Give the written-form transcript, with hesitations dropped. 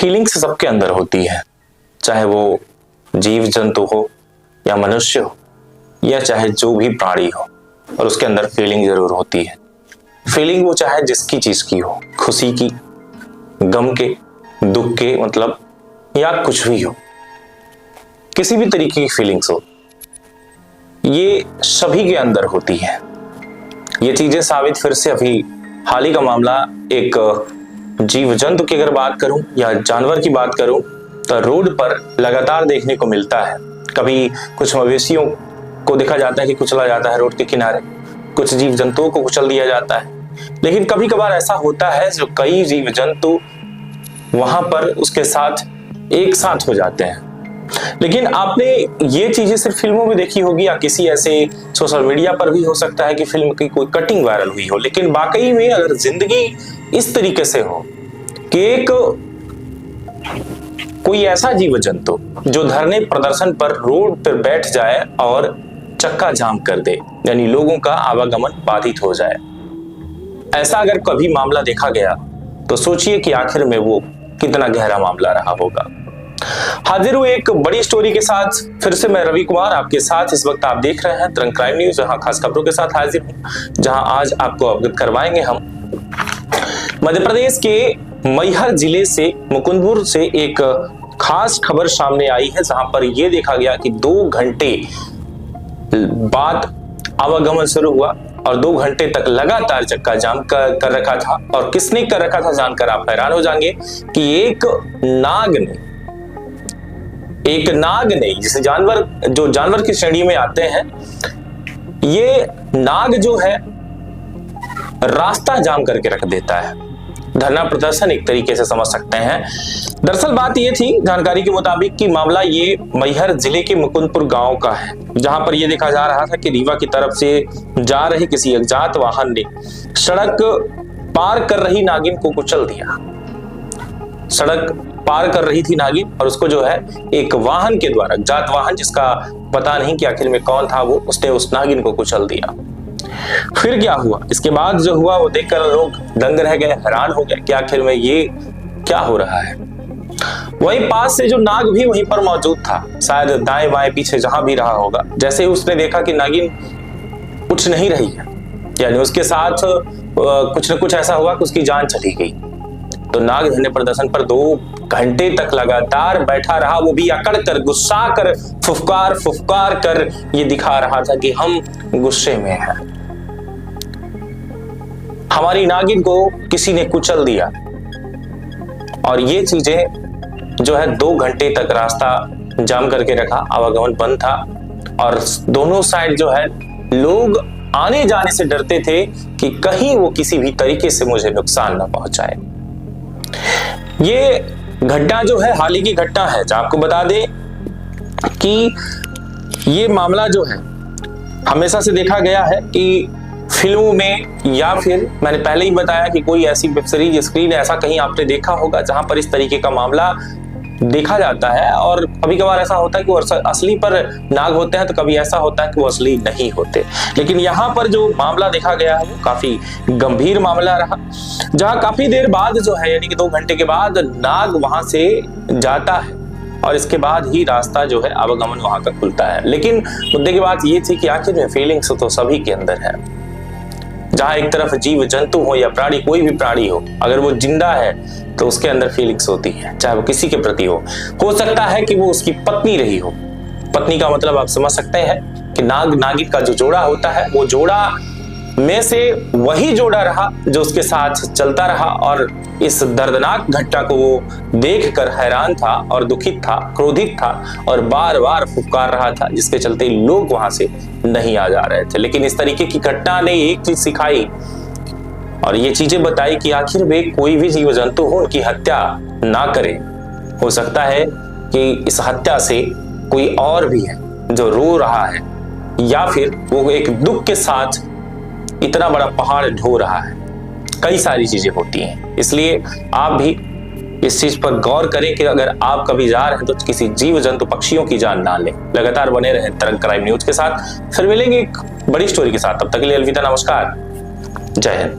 Feelings सबके अंदर होती है, चाहे वो जीव जंतु हो या मनुष्य हो या चाहे जो भी प्राणी हो, और उसके अंदर फीलिंग जरूर होती है। फीलिंग वो चाहे जिसकी चीज की हो, खुशी की, गम के, दुख के, मतलब या कुछ भी हो, किसी भी तरीके की फीलिंग्स हो, ये सभी के अंदर होती है। ये चीजें साबित फिर से अभी हाल ही का मामला एक जीव जंतु की अगर बात करूं या जानवर की बात करूं तो रोड पर लगातार देखने को मिलता है। कभी कुछ मवेशियों को देखा जाता है कि कुचला जाता है रोड के किनारे, कुछ जीव जंतुओं को कुचल दिया जाता है, लेकिन कभी कभार ऐसा होता है जो कई जीव जंतु वहां पर उसके साथ एक साथ हो जाते हैं। लेकिन आपने ये चीजें सिर्फ फिल्मों में देखी होगी या किसी ऐसे सोशल मीडिया पर भी हो सकता है कि फिल्म की कोई कटिंग वायरल हुई हो, लेकिन वाकई में अगर जिंदगी इस तरीके से हो कि एक कोई ऐसा जीव जंतु जो धरने प्रदर्शन पर रोड पर बैठ जाए और चक्का जाम कर दे, यानी लोगों का आवागमन बाधित हो जाए, ऐसा अगर कभी मामला देखा गया तो सोचिए कि आखिर में वो कितना गहरा मामला रहा होगा। हाजिर हुए एक बड़ी स्टोरी के साथ फिर से मैं रवि कुमार आपके साथ। इस वक्त आप देख रहे हैं तरंग क्राइम न्यूज, जहां खास खबरों के साथ हाजिर हूं, जहां आज आपको अवगत करवाएंगे हम मध्य प्रदेश के मैहर जिले से मुकुंदपुर से एक खास खबर सामने आई है, जहां पर यह देखा गया कि 2 घंटे बाद आवागमन शुरू हुआ और 2 घंटे तक लगातार चक्का जाम कर रखा था। और किसने कर रखा था जानकर आप हैरान हो जाएंगे कि एक नाग ने जिसे जानवर की श्रेणी में आते हैं, ये नाग जो है रास्ता जाम करके रख देता है। धरना प्रदर्शन एक तरीके से समझ सकते हैं। दरअसल बात ये थी जानकारी के मुताबिक कि मामला ये मैहर जिले के मुकुंदपुर गांव का है, जहां पर यह देखा जा रहा था कि रीवा की तरफ से जा रहे किसी अज्ञात वाहन ने सड़क पार कर रही नागिन को कुचल दिया। सड़क पार कर रही थी नागिन और उसको जो है एक वाहन के द्वारा, अज्ञात वाहन जिसका पता नहीं कि आखिर में कौन था, वो उसने उस नागिन को कुचल दिया। फिर क्या हुआ, इसके बाद जो हुआ वो देखकर लोग दंग रह गए, हैरान हो गए कि आखिर में ये क्या हो रहा है। वहीं पास से जो नाग भी वहीं पर मौजूद था, शायद दाएं बाएं पीछे जहां भी रहा होगा, जैसे ही उसने देखा कि नागिन उठ नहीं रही है, यानी उसके साथ कुछ न कुछ ऐसा हुआ कि उसकी जान चली गई, तो नाग धरने प्रदर्शन पर 2 घंटे तक लगातार बैठा रहा, वो भी अकड़ कर, गुस्सा कर, फुफकार कर ये दिखा रहा था कि हम गुस्से में हैं, हमारी नागिन को किसी ने कुचल दिया। और ये चीजें जो है 2 घंटे तक रास्ता जाम करके रखा, आवागमन बंद था और दोनों साइड जो है लोग आने जाने से डरते थे कि कहीं वो किसी भी तरीके से मुझे नुकसान ना पहुंचाए। ये घटना जो है हाल ही की घटना है, जहां आपको बता दें कि ये मामला जो है हमेशा से देखा गया है कि फिल्मों में या फिर मैंने पहले ही बताया कि कोई ऐसी वेब सीरीज स्क्रीन ऐसा कहीं आपने देखा होगा जहां पर इस तरीके का मामला देखा जाता है। और कभी कभार ऐसा होता है कि वो असली पर नाग होते हैं, तो कभी ऐसा होता है कि वो असली नहीं होते। लेकिन यहाँ पर जो मामला देखा गया है वो काफी गंभीर मामला रहा, जहाँ काफी देर बाद जो है यानी कि 2 घंटे के बाद नाग वहां से जाता है और इसके बाद ही रास्ता जो है आवागमन वहां का खुलता है। लेकिन मुद्दे की बात ये थी कि आखिर में फीलिंग्स तो सभी के अंदर है। जहां एक तरफ जीव जंतु हो या प्राणी, कोई भी प्राणी हो, अगर वो जिंदा है तो उसके अंदर फीलिंग्स होती है, चाहे वो किसी के प्रति हो सकता है कि वो उसकी पत्नी रही हो। पत्नी का मतलब आप समझ सकते हैं कि नाग नागिन का जो जोड़ा होता है, वो जोड़ा में से वही जोड़ा रहा जो उसके साथ चलता रहा और इस दर्दनाक घटना को वो देखकर हैरान था और दुखित था, क्रोधित था और बार बार फुफकार रहा था, जिसके चलते लोग वहां से नहीं आ जा रहे थे। लेकिन इस तरीके की घटना ने एक चीज सिखाई और ये चीजें बताई कि आखिर वे कोई भी जीव जंतु हो उनकी हत्या ना करे। हो सकता है कि इस हत्या से कोई और भी है जो रो रहा है या फिर वो एक दुख के साथ इतना बड़ा पहाड़ ढो रहा है। कई सारी चीजें होती हैं, इसलिए आप भी इस चीज पर गौर करें कि अगर आप कभी जा रहे हैं तो किसी जीव जंतु पक्षियों की जान ना लें। लगातार बने रहें तरंग क्राइम न्यूज के साथ, फिर मिलेंगे एक बड़ी स्टोरी के साथ। तब तक के लिए अलविदा, नमस्कार, जय हिंद।